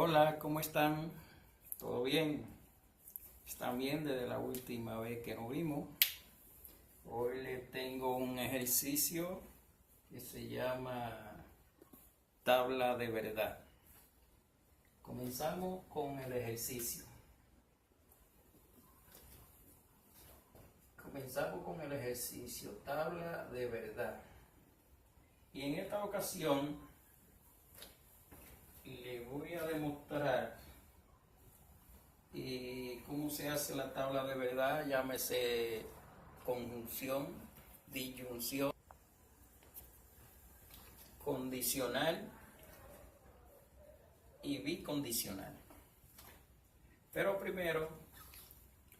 Hola, ¿cómo están? ¿Todo bien? ¿Están bien desde la última vez que nos vimos? Hoy les tengo un ejercicio que se llama tabla de verdad. Comenzamos con el ejercicio. Tabla de verdad. Y en esta ocasión les voy a demostrar cómo se hace la tabla de verdad, llámese conjunción, disyunción, condicional y bicondicional. Pero primero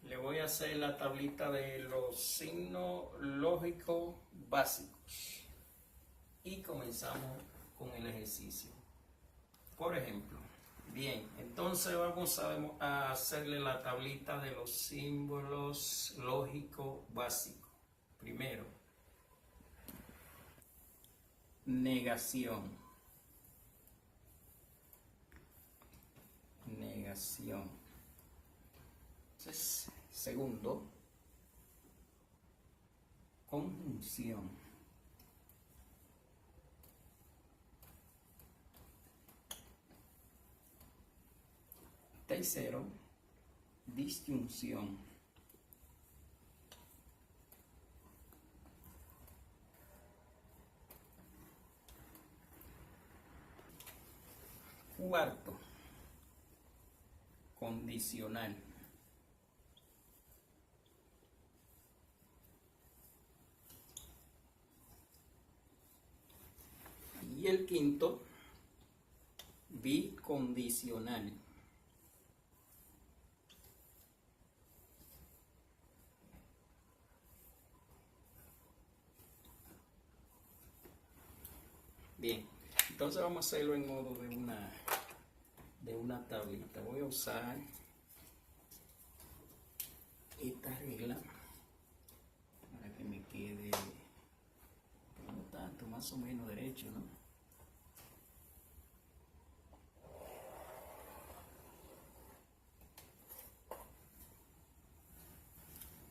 le voy a hacer la tablita de los signos lógicos básicos y comenzamos con el ejercicio. Por ejemplo, bien, entonces vamos a hacerle la tablita de los símbolos lógicos básicos. Primero, negación. Entonces, segundo, conjunción. Tercero, disyunción. Cuarto, condicional. Y el quinto, bicondicional. Bien, entonces vamos a hacerlo en modo de una tablita. Voy a usar esta regla para que me quede no tanto, más o menos derecho, ¿no?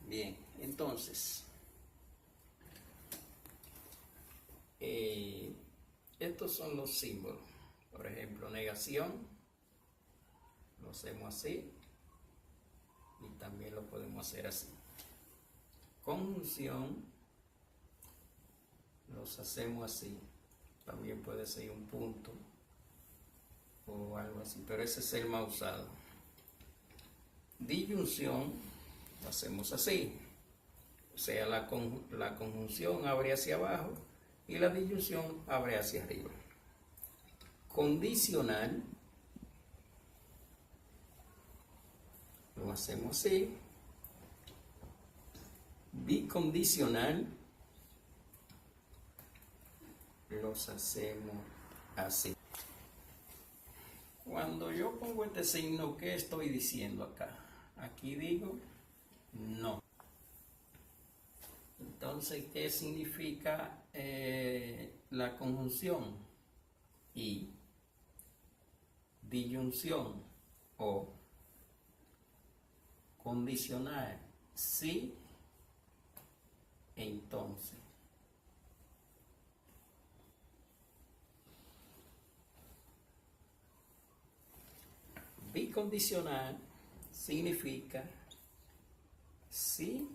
Bien, entonces estos son los símbolos. Por ejemplo, negación, lo hacemos así y también lo podemos hacer así. Conjunción, los hacemos así, también puede ser un punto o algo así, pero ese es el más usado. Disyunción, lo hacemos así, o sea, la conjunción abre hacia abajo y la disyunción abre hacia arriba. Condicional, lo hacemos así. Bicondicional, los hacemos así. Cuando yo pongo este signo, ¿qué estoy diciendo acá? Aquí digo no. Entonces, ¿qué significa la conjunción? Y disyunción o condicional, sí, entonces. Bicondicional significa sí,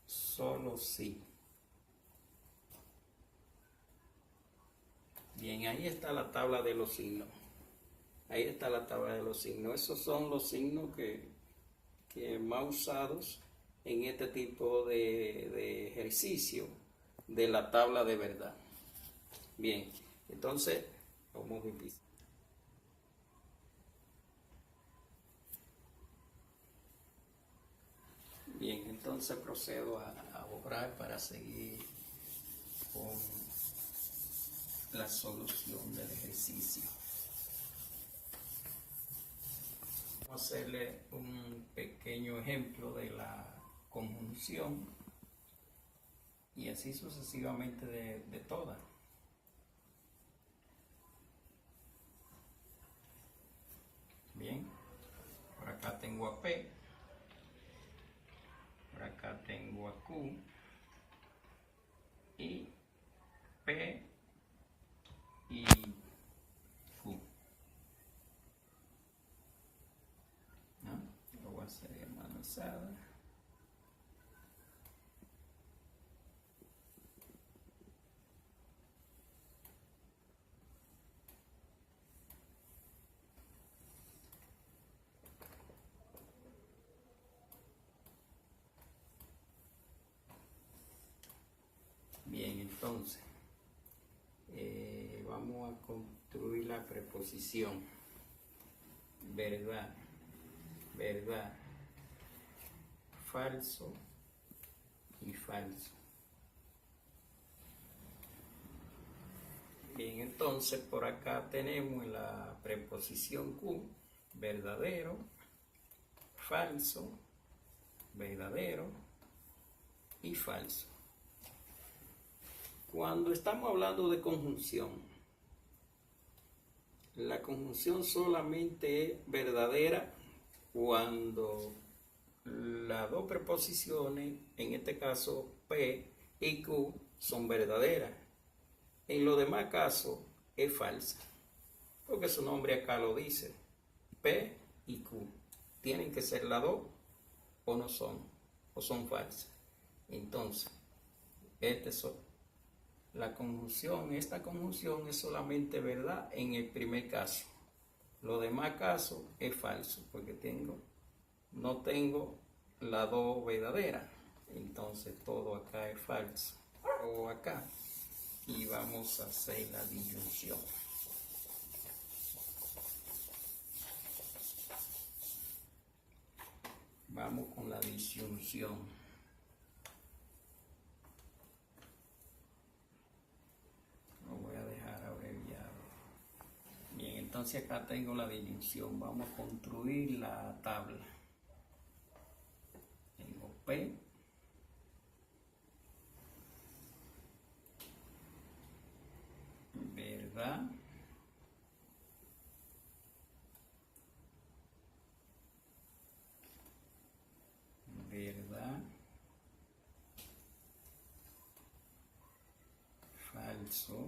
solo sí. Bien, ahí está la tabla de los signos. Esos son los signos que más usados en este tipo de ejercicio de la tabla de verdad. Bien, entonces vamos a empezar. Bien, entonces procedo a borrar para seguir con la solución del ejercicio. Vamos a hacerle un pequeño ejemplo de la conjunción y así sucesivamente de todas. Bien, por acá tengo a P, por acá tengo a Q y P y Q. ¿No? Lo voy a hacer en mano alzada. Bien, entonces vamos a construir la preposición verdad, verdad, falso y falso. Bien, entonces por acá tenemos la preposición Q, verdadero, falso, verdadero y falso. Cuando estamos hablando de conjunción, la conjunción solamente es verdadera cuando las dos preposiciones, en este caso P y Q, son verdaderas. En los demás casos es falsa, porque su nombre acá lo dice, P y Q. Tienen que ser las dos o no son, o son falsas. Entonces, esta conjunción es solamente verdad en el primer caso. Los demás casos es falso, porque no tengo las dos verdaderas. Entonces todo acá es falso. O acá. Y vamos a hacer la disyunción. Vamos con la disyunción. Lo voy a dejar abreviado. Bien, entonces acá tengo la disyunción. Vamos a construir la tabla. Tengo P, verdad, verdad, falso,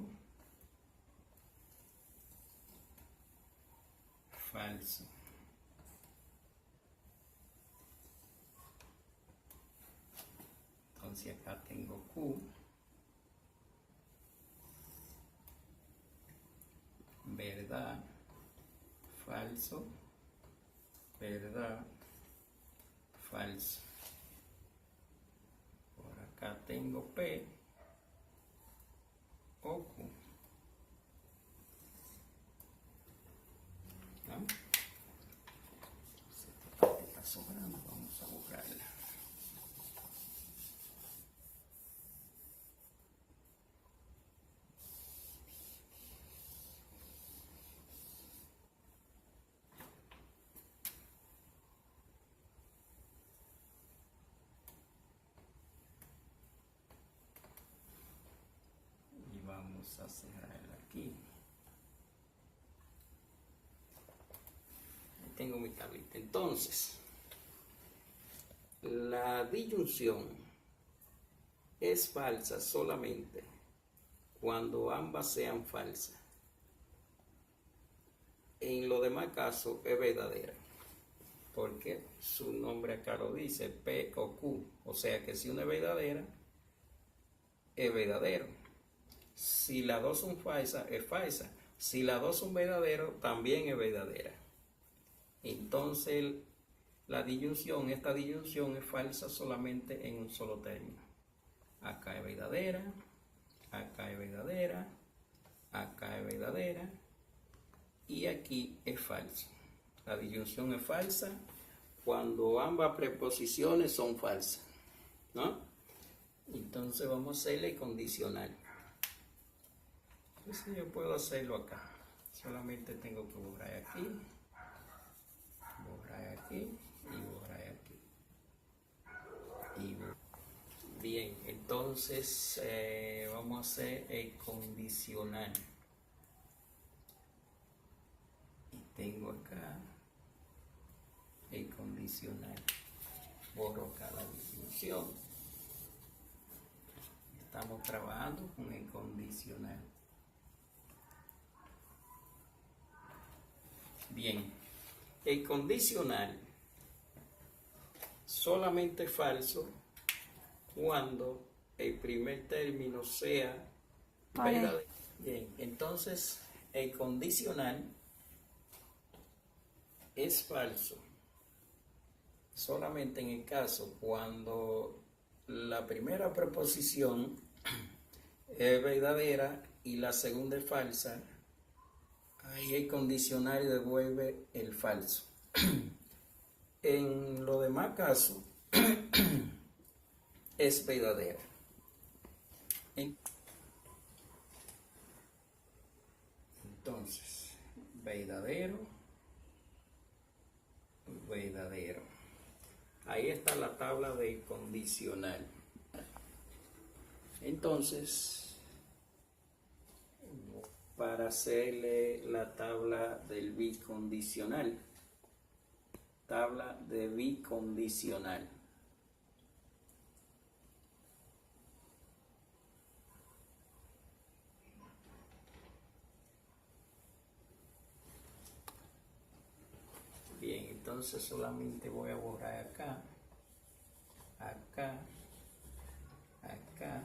falso. Entonces acá tengo Q, verdad, falso, verdad, falso. Por acá tengo P o Q. ¿No? Esta parte está sobrando, vamos a borrarla. Vamos a cerrarla aquí. Ahí tengo mi tablita. Entonces, la disyunción es falsa solamente cuando ambas sean falsas. En los demás casos es verdadera, porque su nombre acá lo dice, P o Q. O sea que si una es verdadera, es verdadero. Si las dos son falsas, es falsa. Si las dos son verdaderos, también es verdadera. Entonces, esta disyunción es falsa solamente en un solo término. Acá es verdadera, acá es verdadera, acá es verdadera y aquí es falso. La disyunción es falsa cuando ambas preposiciones son falsas, ¿no? Entonces vamos a hacerle condicional. Entonces yo puedo hacerlo acá. Solamente tengo que borrar aquí y borrar aquí. Bien, entonces vamos a hacer el condicional. Y tengo acá bicondicional. Borro cada disminución. Estamos trabajando con el condicional. Bien, el condicional solamente falso cuando el primer término sea verdadero. Bien, entonces el condicional es falso solamente en el caso cuando la primera preposición es verdadera y la segunda es falsa. Ahí el condicional devuelve el falso. En los demás casos es verdadera. Entonces, verdadero, verdadero. Ahí está la tabla del condicional. Entonces, para hacerle la tabla del bicondicional. Tabla de bicondicional. Bien, entonces solamente voy a borrar acá, acá, acá.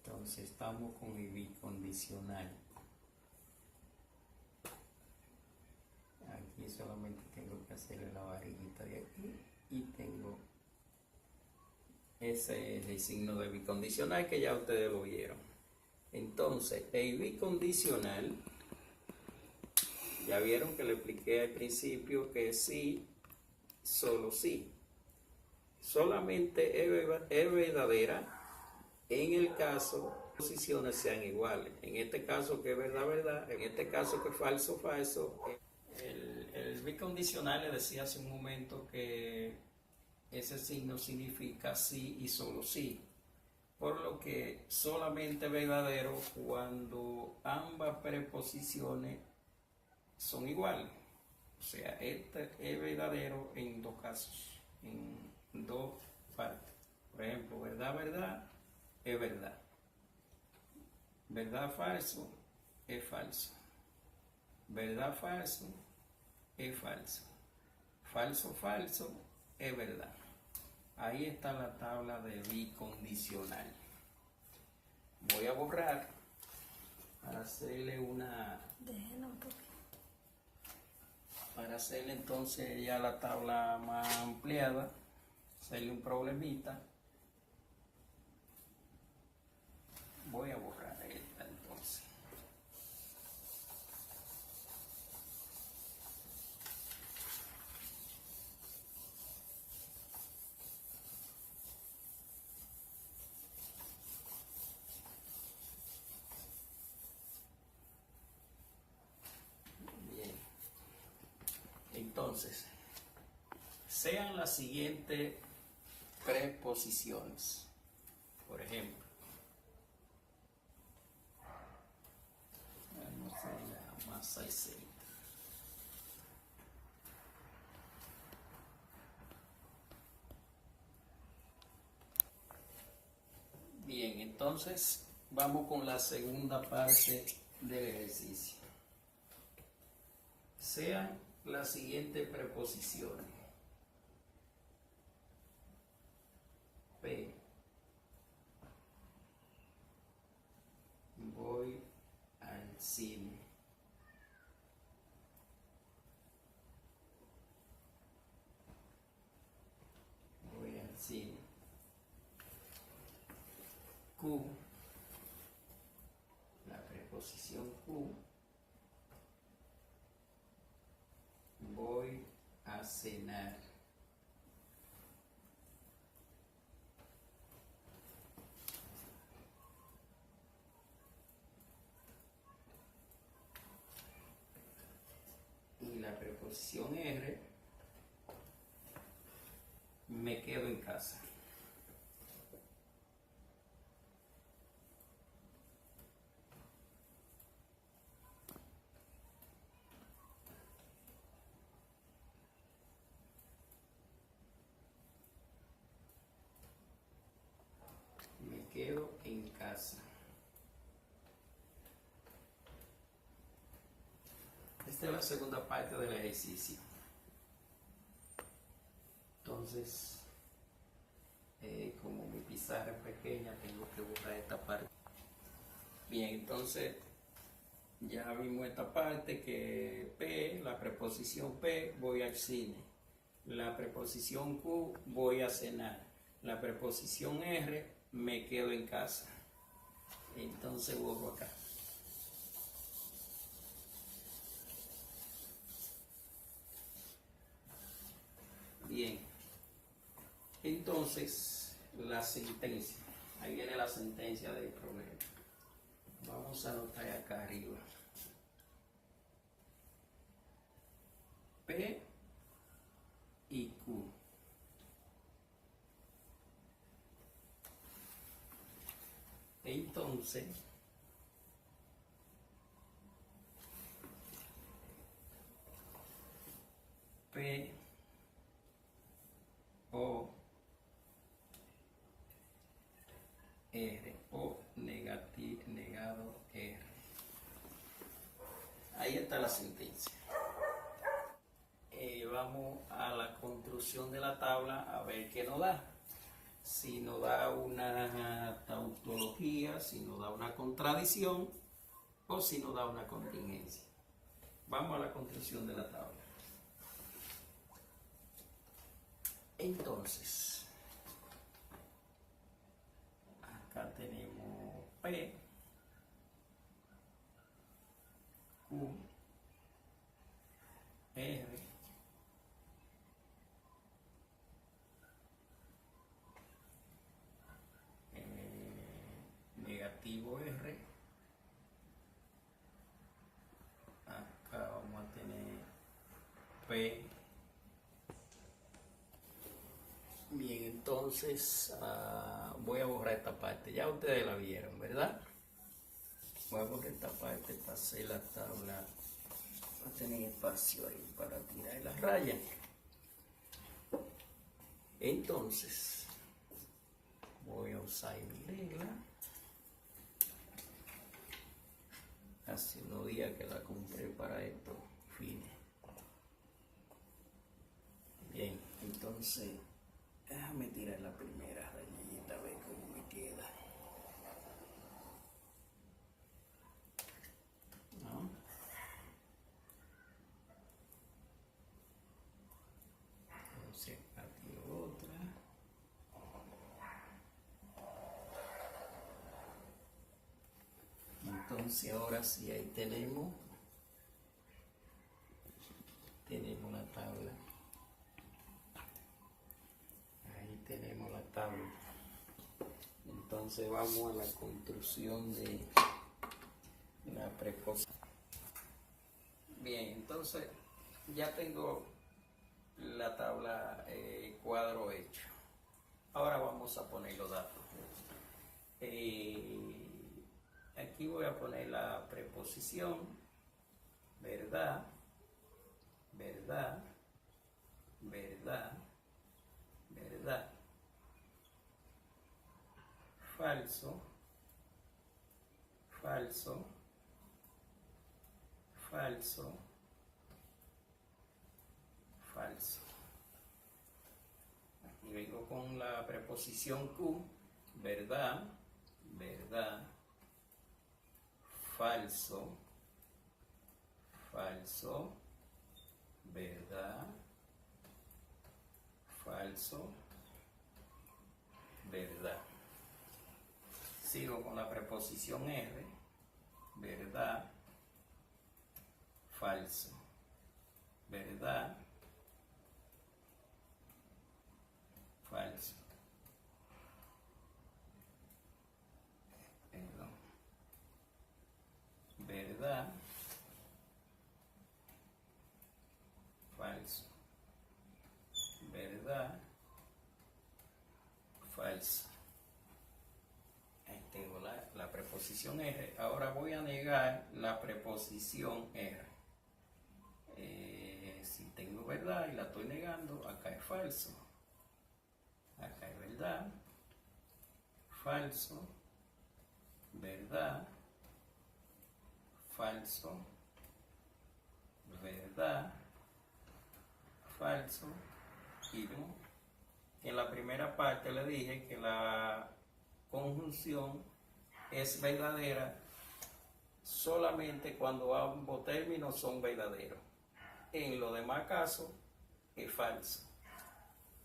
Entonces estamos con el bicondicional. Aquí solamente tengo que hacerle la varillita de aquí y tengo ese es el signo de bicondicional que ya ustedes lo vieron. Entonces el bicondicional, ya vieron que le expliqué al principio que sí, solo sí. Solamente es verdadera en el caso que las posiciones sean iguales. En este caso que es verdad, verdad. En este caso que es falso, falso. El bicondicional le decía hace un momento que ese signo significa sí y solo sí. Por lo que solamente es verdadero cuando ambas preposiciones son iguales. O sea, este es verdadero en dos casos, en dos partes. Por ejemplo, verdad, verdad, es verdad. Verdad, falso, es falso. Verdad, falso, es falso. Falso, falso, es verdad. Ahí está la tabla de bicondicional. Voy a borrar para hacerle una... Déjenlo un poquito. Para hacerle entonces ya la tabla más ampliada, hacerle un problemita. Voy a borrar esta entonces. Bien. Entonces, sean las siguientes preposiciones. Por ejemplo, vamos a hacerla más sencilla. Bien, entonces vamos con la segunda parte del ejercicio. Sean las siguientes preposiciones. P. Voy al cine. Voy al cine. Q. La preposición Q. Voy a cenar. Y la preposición R, me quedo en casa. esta es la segunda parte del ejercicio. Entonces, como mi pizarra es pequeña, tengo que borrar esta parte. Bien, entonces ya vimos esta parte que P, la preposición P, voy al cine. La preposición Q, voy a cenar. La preposición R, me quedo en casa. Entonces borro acá. Bien, entonces la sentencia, ahí viene la sentencia del problema. Vamos a anotar acá arriba. P y Q. Entonces, P o R o negado R. Ahí está la sentencia. Vamos a la construcción de la tabla a ver qué nos da. Si nos da una tautología, si nos da una contradicción o si nos da una contingencia. Vamos a la construcción de la tabla. Entonces, acá tenemos P, Q, R, negativo R, acá vamos a tener P. Bien, entonces voy a borrar esta parte, ya ustedes la vieron, ¿verdad? Voy a borrar esta parte para hacer la tabla, para tener espacio ahí para tirar las rayas. Entonces, voy a usar mi regla. Hace unos días que la compré para estos fines. Bien, entonces, déjame tirar la primera rayita, a ver cómo me queda. ¿No? Entonces, aquí otra. Entonces, ahora sí, ahí tenemos la tabla. Ahí tenemos la tabla. Entonces vamos a la construcción de la preposición. Bien, entonces ya tengo la tabla cuadro hecho. Ahora vamos a poner los datos. Aquí voy a poner la preposición, verdad, verdad, verdad, verdad, falso, falso, falso, falso. Aquí vengo con la preposición Q, verdad, verdad, falso, falso, verdad, falso, verdad. Sigo con la preposición R, verdad, falso, verdad, falso, perdón, verdad, falso, verdad, falso. Ahí tengo la preposición R. Ahora voy a negar la preposición R. Si tengo verdad y la estoy negando, acá es falso. Acá es verdad, falso, verdad, falso, verdad, falso, y no. En la primera parte le dije que la conjunción es verdadera solamente cuando ambos términos son verdaderos. En los demás casos es falso,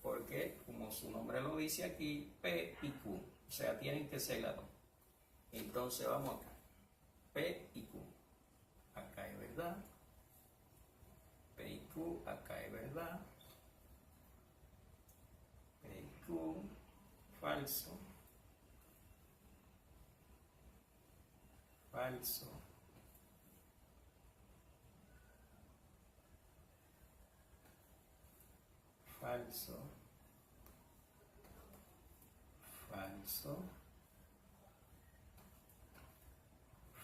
porque como su nombre lo dice aquí, P y Q, o sea, tienen que ser las dos. Entonces vamos acá, P y Q, acá es verdad, P y Q, acá es verdad, P y Q, falso, falso, falso, falso,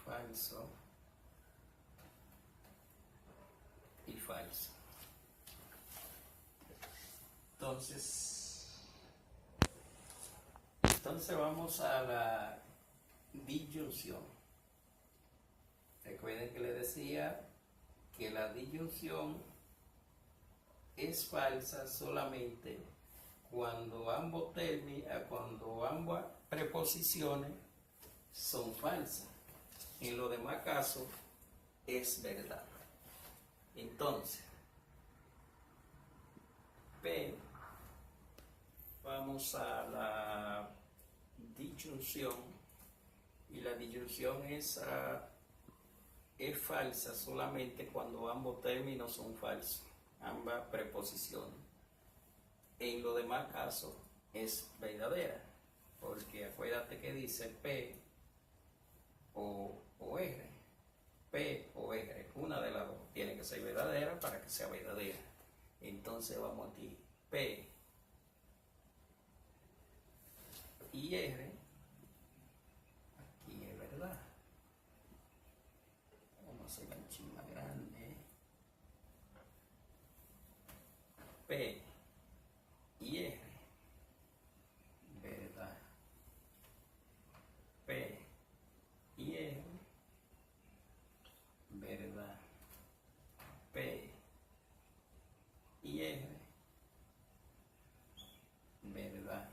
falso y falso. Entonces vamos a la disyunción. Recuerden que le decía que la disyunción es falsa solamente cuando ambas preposiciones son falsas. En los demás casos es verdad. Entonces, P, vamos a la disyunción, y la disyunción es falsa solamente cuando ambos términos son falsos, ambas preposiciones. En los demás casos es verdadera, porque acuérdate que dice P o R, P o R, una de las dos tiene que ser verdadera para que sea verdadera. Entonces vamos aquí, P y R, aquí es verdad. Vamos a hacer un chin más grande. P y R, verdad. P y R, verdad. P y R, verdad.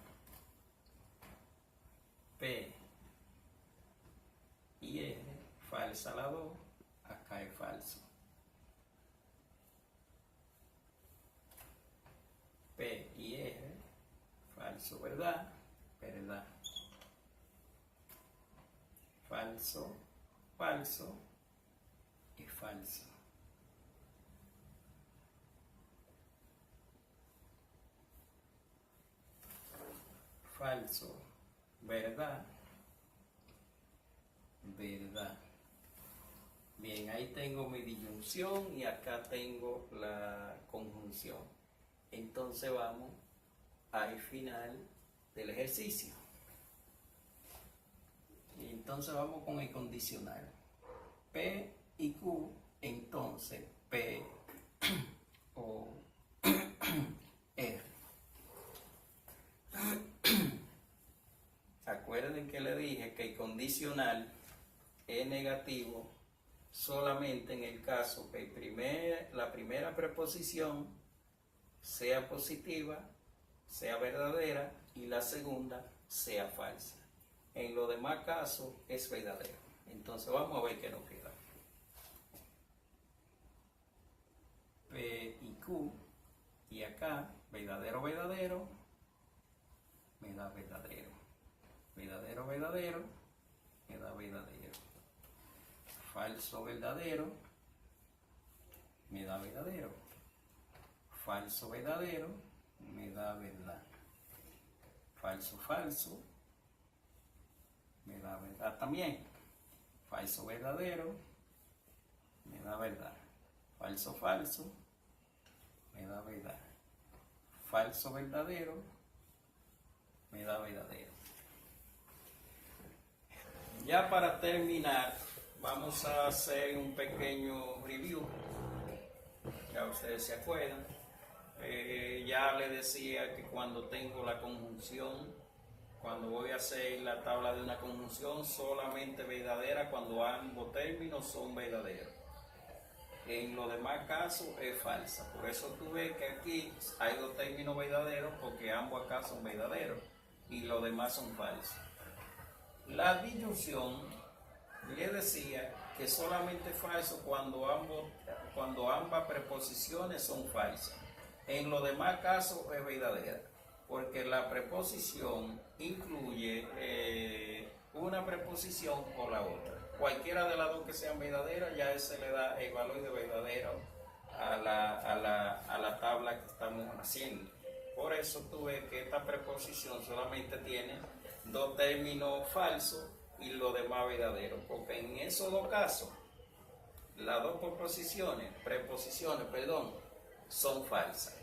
P y R, falsa la 2, acá es falso. P y R, falso, verdad, verdad. Falso, falso y falso. Falso, verdad, verdad. Bien, ahí tengo mi disyunción y acá tengo la conjunción. Entonces vamos al final del ejercicio. Y entonces vamos con el condicional. P y Q, entonces P o R. Acuerden que le dije que el condicional es negativo solamente en el caso que la primera preposición sea positiva, sea verdadera, y la segunda sea falsa. En los demás casos es verdadero. Entonces vamos a ver qué nos queda. P y Q, y acá verdadero, verdadero, me da verdadero. Verdadero, verdadero, me da verdadero. Falso, verdadero, me da verdadero. Falso, verdadero, me da verdad. Falso, falso, me da verdad también. Falso, verdadero, me da verdad. Falso, falso, me da verdad. Falso, verdadero, me da verdadero. Ya para terminar, vamos a hacer un pequeño review. Ya ustedes se acuerdan. Ya les decía que cuando tengo la conjunción, cuando voy a hacer la tabla de una conjunción, solamente verdadera cuando ambos términos son verdaderos. en los demás casos es falsa. Por eso tú ves que aquí hay dos términos verdaderos, porque ambos acá son verdaderos y los demás son falsos. La disyunción le decía que solamente es falso cuando ambas preposiciones son falsas. En los demás casos es verdadera, porque la preposición incluye una preposición o la otra. Cualquiera de las dos que sean verdaderas, ya ese le da el valor de verdadero a la tabla que estamos haciendo. Por eso tú ves que esta preposición solamente tiene dos términos falsos y los demás verdaderos, porque en esos dos casos las dos preposiciones, son falsas.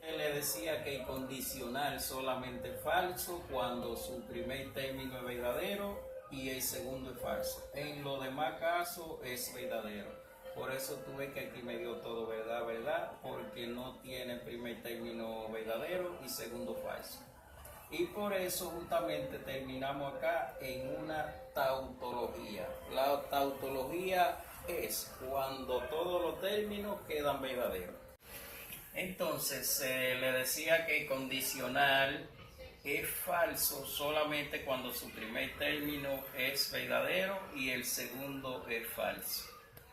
Él le decía que el condicional solamente es falso cuando su primer término es verdadero y el segundo es falso. En los demás casos es verdadero. Por eso tú ves que aquí me dio todo verdad, porque no tiene primer término verdadero y segundo falso. Y por eso justamente terminamos acá en una tautología. La tautología es cuando todos los términos quedan verdaderos. Entonces le decía que el condicional es falso solamente cuando su primer término es verdadero y el segundo es falso.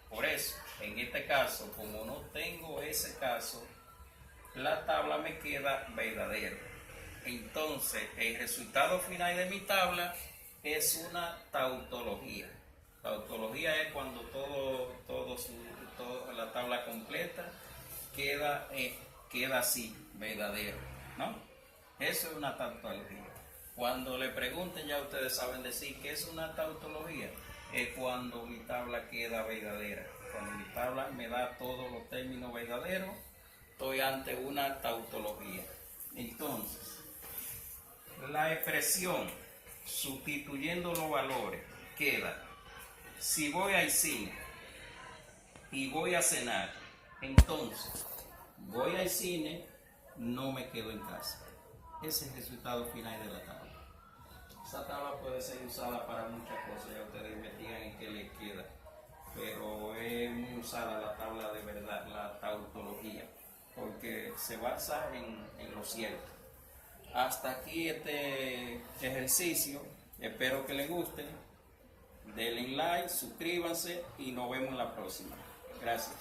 Por eso, en este caso, como no tengo ese caso, la tabla me queda verdadera. Entonces, el resultado final de mi tabla es una tautología. Tautología es cuando toda la tabla completa queda así, verdadero, ¿no? Eso es una tautología. Cuando le pregunten, ya ustedes saben decir qué es una tautología. Es cuando mi tabla queda verdadera. Cuando mi tabla me da todos los términos verdaderos, estoy ante una tautología. Entonces, la expresión sustituyendo los valores queda: si voy al cine y voy a cenar, entonces voy al cine, no me quedo en casa. Ese es el resultado final de la tabla. Esa tabla puede ser usada para muchas cosas, ya ustedes investigan en qué le queda, pero es muy usada la tabla de verdad, la tautología, porque se basa en lo cierto. Hasta aquí este ejercicio, espero que les guste, denle like, suscríbanse y nos vemos en la próxima. Gracias.